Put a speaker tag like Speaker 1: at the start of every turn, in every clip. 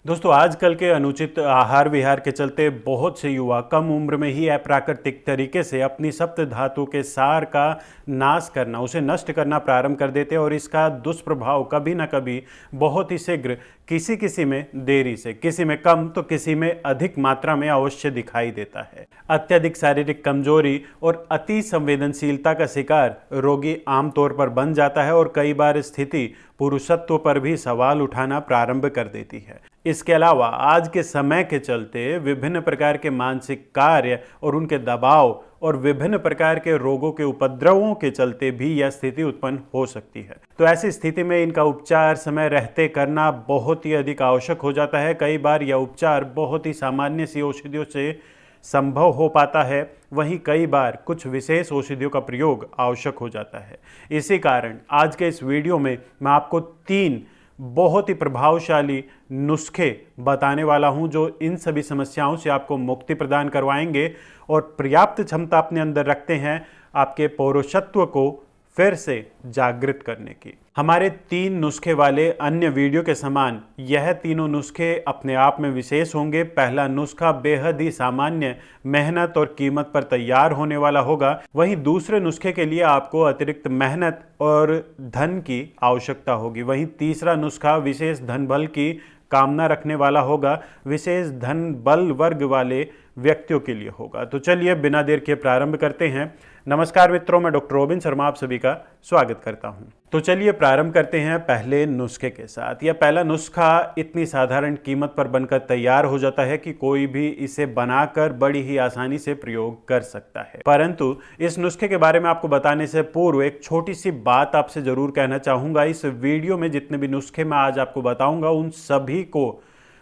Speaker 1: दोस्तों, आजकल के अनुचित आहार विहार के चलते बहुत से युवा कम उम्र में ही अप्राकृतिक तरीके से अपनी सप्त धातु के सार का नाश करना, उसे नष्ट करना प्रारंभ कर देते हैं और इसका दुष्प्रभाव कभी ना कभी बहुत ही शीघ्र किसी किसी में देरी से, किसी में कम तो किसी में अधिक मात्रा में अवश्य दिखाई देता है। अत्यधिक शारीरिक कमजोरी और अति संवेदनशीलता का शिकार रोगी आमतौर पर बन जाता है और कई बार स्थिति पुरुषत्व पर भी सवाल उठाना प्रारंभ कर देती है। इसके अलावा आज के समय के चलते विभिन्न प्रकार के मानसिक कार्य और उनके दबाव और विभिन्न प्रकार के रोगों के उपद्रवों के चलते भी यह स्थिति उत्पन्न हो सकती है। तो ऐसी स्थिति में इनका उपचार समय रहते करना बहुत ही अधिक आवश्यक हो जाता है। कई बार यह उपचार बहुत ही सामान्य सी औषधियों से संभव हो पाता है, वहीं कई बार कुछ विशेष औषधियों का प्रयोग आवश्यक हो जाता है। इसी कारण आज के इस वीडियो में मैं आपको 3 बहुत ही प्रभावशाली नुस्खे बताने वाला हूं जो इन सभी समस्याओं से आपको मुक्ति प्रदान करवाएंगे और पर्याप्त क्षमता अपने अंदर रखते हैं आपके पौरुषत्व को फिर से जागृत करने की। हमारे 3 नुस्खे वाले अन्य वीडियो के समान यह तीनों नुस्खे अपने आप में विशेष होंगे। पहला नुस्खा बेहद ही सामान्य मेहनत और कीमत पर तैयार होने वाला होगा, वहीं दूसरे नुस्खे के लिए आपको अतिरिक्त मेहनत और धन की आवश्यकता होगी। वहीं तीसरा नुस्खा विशेष धन बल की कामना रखने वाला होगा, विशेष धन बल वर्ग वाले व्यक्तियों के लिए होगा। तो चलिए बिना देर के प्रारंभ करते हैं। नमस्कार मित्रों, मैं डॉक्टर रोबिन शर्मा आप सभी का स्वागत करता हूं। तो चलिए प्रारंभ करते हैं पहले नुस्खे के साथ। यह पहला नुस्खा इतनी साधारण कीमत पर बनकर तैयार हो जाता है कि कोई भी इसे बनाकर बड़ी ही आसानी से प्रयोग कर सकता है। परंतु इस नुस्खे के बारे में आपको बताने से पूर्व एक छोटी सी बात आपसे जरूर कहना चाहूंगा। इस वीडियो में जितने भी नुस्खे मैं आज आपको बताऊंगा उन सभी को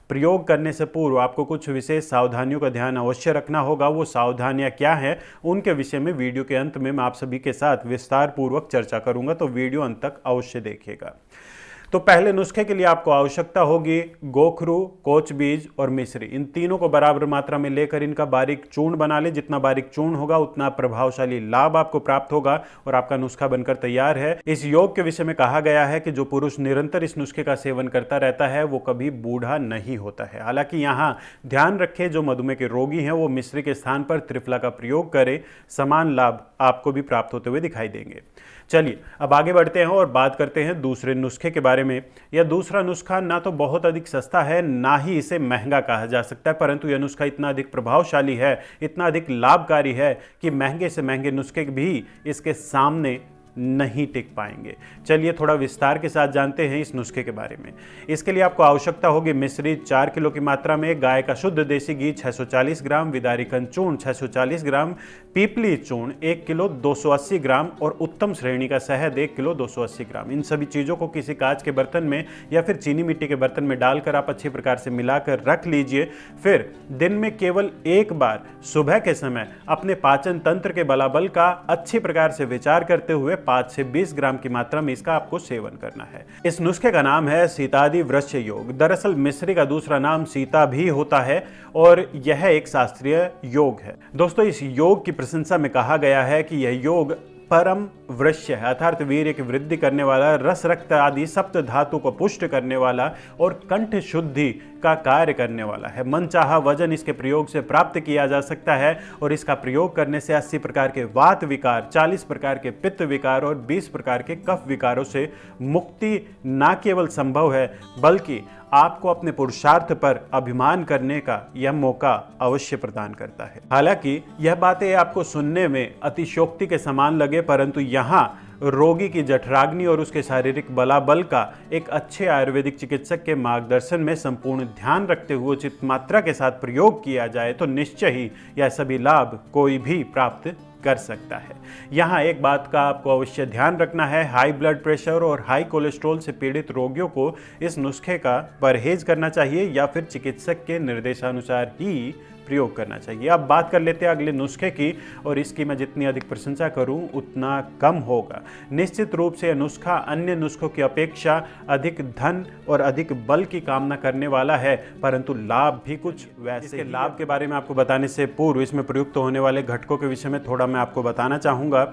Speaker 1: प्रयोग करने से पूर्व आपको कुछ विशेष सावधानियों का ध्यान अवश्य रखना होगा। वो सावधानियां क्या हैं उनके विषय में वीडियो के अंत में मैं आप सभी के साथ विस्तार पूर्वक चर्चा करूंगा, तो वीडियो अंत तक अवश्य देखिएगा। तो पहले नुस्खे के लिए आपको आवश्यकता होगी गोखरू, कोच बीज और मिश्री। इन तीनों को बराबर मात्रा में लेकर इनका बारीक चूर्ण बना ले। जितना बारीक चूर्ण होगा उतना प्रभावशाली लाभ आपको प्राप्त होगा और आपका नुस्खा बनकर तैयार है। इस योग के विषय में कहा गया है कि जो पुरुष निरंतर इस नुस्खे का सेवन करता रहता है वो कभी बूढ़ा नहीं होता है। हालांकि यहाँ ध्यान रखें, जो मधुमेह के रोगी हैं वो मिश्री के स्थान पर त्रिफला का प्रयोग करें, समान लाभ आपको भी प्राप्त होते हुए दिखाई देंगे। चलिए अब आगे बढ़ते हैं और बात करते हैं दूसरे नुस्खे के बारे में। यह दूसरा नुस्खा ना तो बहुत अधिक सस्ता है, ना ही इसे महंगा कहा जा सकता है, परंतु यह नुस्खा इतना अधिक प्रभावशाली है, इतना अधिक लाभकारी है कि महंगे से महंगे नुस्खे भी इसके सामने नहीं टिक पाएंगे। चलिए थोड़ा विस्तार के साथ जानते हैं इस नुस्खे के बारे में। इसके लिए आपको आवश्यकता होगी मिश्री 4 किलो की मात्रा में, गाय का शुद्ध देसी घी 640 ग्राम, विदारीकन चूर्ण 640 ग्राम, पीपली चूर्ण 1 किलो 280 ग्राम और उत्तम श्रेणी का शहद 1 किलो 280 ग्राम। इन सभी चीज़ों को किसी कांच के बर्तन में या फिर चीनी मिट्टी के बर्तन में डालकर आप अच्छी प्रकार से मिलाकर रख लीजिए। फिर दिन में केवल एक बार सुबह के समय अपने पाचन तंत्र के बलाबल का अच्छी प्रकार से विचार करते हुए 5 से 20 ग्राम की मात्रा में इसका आपको सेवन करना है। इस नुस्खे का नाम है सीतादि वृक्ष योग। दरअसल मिश्री का दूसरा नाम सीता भी होता है और यह एक शास्त्रीय योग है। दोस्तों, इस योग की प्रशंसा में कहा गया है कि यह योग परम वृक्ष है, अर्थात वीर्य की वृद्धि करने वाला, रस रक्त आदि सप्त धातु को पुष्ट करने वाला और कंठ शुद्धि का कार्य करने वाला है। मनचाहा वजन इसके प्रयोग से प्राप्त किया जा सकता है और इसका प्रयोग करने से 80 प्रकार के वात विकार, 40 प्रकार के पित्त विकार और 20 प्रकार के कफ विकारों से मुक्ति न केवल संभव है बल्कि आपको अपने पुरुषार्थ पर अभिमान करने का यह मौका अवश्य प्रदान करता है। हालांकि यह बातें आपको सुनने में अतिशयोक्ति के समान लगे, परंतु यहाँ रोगी की जठराग्नि और उसके शारीरिक बलाबल का एक अच्छे आयुर्वेदिक चिकित्सक के मार्गदर्शन में संपूर्ण ध्यान रखते हुए उचित मात्रा के साथ प्रयोग किया जाए तो निश्चय ही यह सभी लाभ कोई भी प्राप्त कर सकता है। यहाँ एक बात का आपको अवश्य ध्यान रखना है, हाई ब्लड प्रेशर और हाई कोलेस्ट्रॉल से पीड़ित रोगियों को इस नुस्खे का परहेज करना चाहिए या फिर चिकित्सक के निर्देशानुसार ही प्रयोग करना चाहिए। अब बात कर लेते हैं अगले नुस्खे की, और इसकी मैं जितनी अधिक प्रशंसा करूं उतना कम होगा। निश्चित रूप से यह नुस्खा अन्य नुस्खों की अपेक्षा अधिक धन और अधिक बल की कामना करने वाला है, परंतु लाभ भी कुछ वैसे। इसके लाभ के बारे में आपको बताने से पूर्व इसमें प्रयुक्त होने वाले घटकों के विषय में थोड़ा मैं आपको बताना चाहूँगा,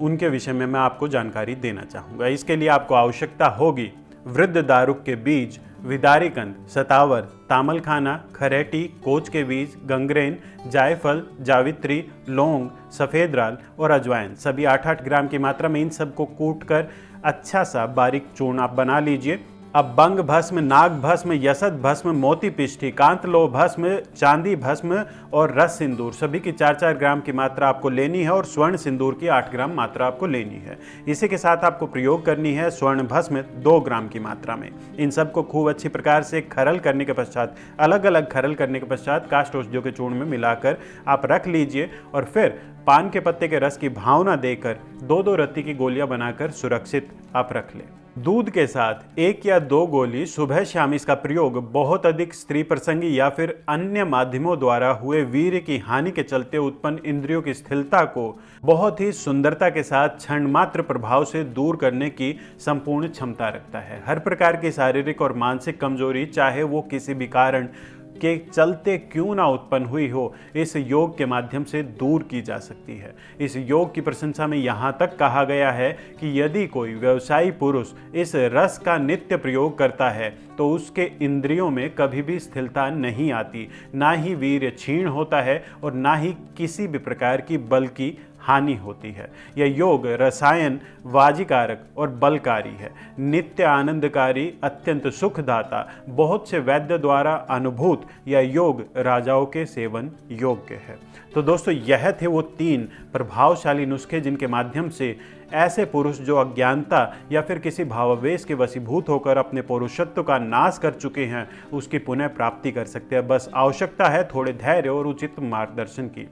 Speaker 1: उनके विषय में मैं आपको जानकारी देना चाहूँगा। इसके लिए आपको आवश्यकता होगी वृद्ध दारुक के बीज, विदारीकंद, सतावर, तामलखाना, खरेटी, कोच के बीज, गंगरेन, जायफल, जावित्री, लौंग, सफ़ेद राल और अजवाइन सभी 8-8 ग्राम की मात्रा में इन सबको कूट कर अच्छा सा बारीक चूर्ण आप बना लीजिए। अब बंग भस्म, नाग भस्म, यसद भस्म, मोती पिष्ठी, कांतलो भस्म, चांदी भस्म और रस सिंदूर सभी की 4-4 ग्राम की मात्रा आपको लेनी है और स्वर्ण सिंदूर की 8 ग्राम मात्रा आपको लेनी है। इसी के साथ आपको प्रयोग करनी है स्वर्ण भस्म 2 ग्राम की मात्रा में। इन सबको खूब अच्छी प्रकार से खरल करने के पश्चात, अलग अलग खरल करने के पश्चात काष्ठ औषधियों के चूर्ण में मिलाकर आप रख लीजिए और फिर पान के पत्ते के रस की भावना देकर 2-2 रत्ती की गोलियां बनाकर सुरक्षित आप रख लें। दूध के साथ 1 या 2 गोली सुबह शाम इसका प्रयोग बहुत अधिक स्त्री प्रसंगी या फिर अन्य माध्यमों द्वारा हुए वीर्य की हानि के चलते उत्पन्न इंद्रियों की स्थिरता को बहुत ही सुंदरता के साथ क्षण मात्र प्रभाव से दूर करने की संपूर्ण क्षमता रखता है। हर प्रकार की शारीरिक और मानसिक कमजोरी, चाहे वो किसी भी कारण के चलते क्यों ना उत्पन्न हुई हो, इस योग के माध्यम से दूर की जा सकती है। इस योग की प्रशंसा में यहाँ तक कहा गया है कि यदि कोई व्यवसायी पुरुष इस रस का नित्य प्रयोग करता है तो उसके इंद्रियों में कभी भी स्थिरता नहीं आती, ना ही वीर्य क्षीण होता है और ना ही किसी भी प्रकार की बल की हानि होती है। यह योग रसायन वाजिकारक और बलकारी है, नित्य आनंदकारी, अत्यंत सुखदाता, बहुत से वैद्य द्वारा अनुभूत यह योग राजाओं के सेवन योग्य है। तो दोस्तों, यह थे वो 3 प्रभावशाली नुस्खे जिनके माध्यम से ऐसे पुरुष जो अज्ञानता या फिर किसी भावावेश के वशीभूत होकर अपने पौरुषत्व का नाश कर चुके हैं उसकी पुनः प्राप्ति कर सकते हैं। बस आवश्यकता है थोड़े धैर्य और उचित मार्गदर्शन की।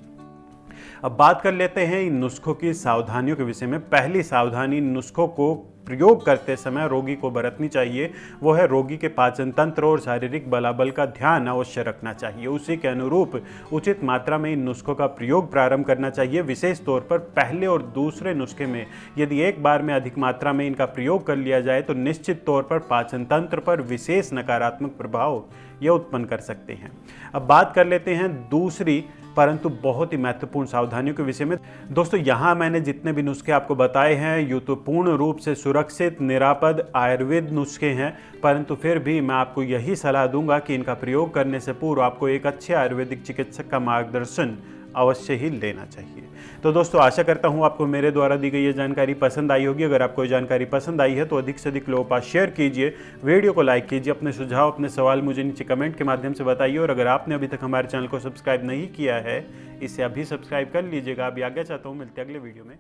Speaker 1: अब बात कर लेते हैं इन नुस्खों की सावधानियों के विषय में। पहली सावधानी नुस्खों को प्रयोग करते समय रोगी को बरतनी चाहिए, वो है रोगी के पाचन तंत्र और शारीरिक बलाबल का ध्यान अवश्य रखना चाहिए। उसी के अनुरूप उचित मात्रा में इन नुस्खों का प्रयोग प्रारंभ करना चाहिए। विशेष तौर पर पहले और दूसरे नुस्खे में यदि एक बार में अधिक मात्रा में इनका प्रयोग कर लिया जाए तो निश्चित तौर पर पाचन तंत्र पर विशेष नकारात्मक प्रभाव ये उत्पन्न कर सकते हैं। अब बात कर लेते हैं दूसरी परंतु बहुत ही महत्वपूर्ण सावधानियों के विषय में। दोस्तों, यहाँ मैंने जितने भी नुस्खे आपको बताए हैं ये तो पूर्ण रूप से सुरक्षित निरापद आयुर्वेद नुस्खे हैं, परंतु फिर भी मैं आपको यही सलाह दूंगा कि इनका प्रयोग करने से पूर्व आपको एक अच्छे आयुर्वेदिक चिकित्सक का मार्गदर्शन अवश्य ही लेना चाहिए। तो दोस्तों, आशा करता हूँ आपको मेरे द्वारा दी गई ये जानकारी पसंद आई होगी। अगर आपको ये जानकारी पसंद आई है तो अधिक से अधिक लोगों के पास शेयर कीजिए, वीडियो को लाइक कीजिए, अपने सुझाव अपने सवाल मुझे नीचे कमेंट के माध्यम से बताइए और अगर आपने अभी तक हमारे चैनल को सब्सक्राइब नहीं किया है इसे अभी सब्सक्राइब कर लीजिएगा। अभी आगे चाहता हूँ, मिलते हैं अगले वीडियो में।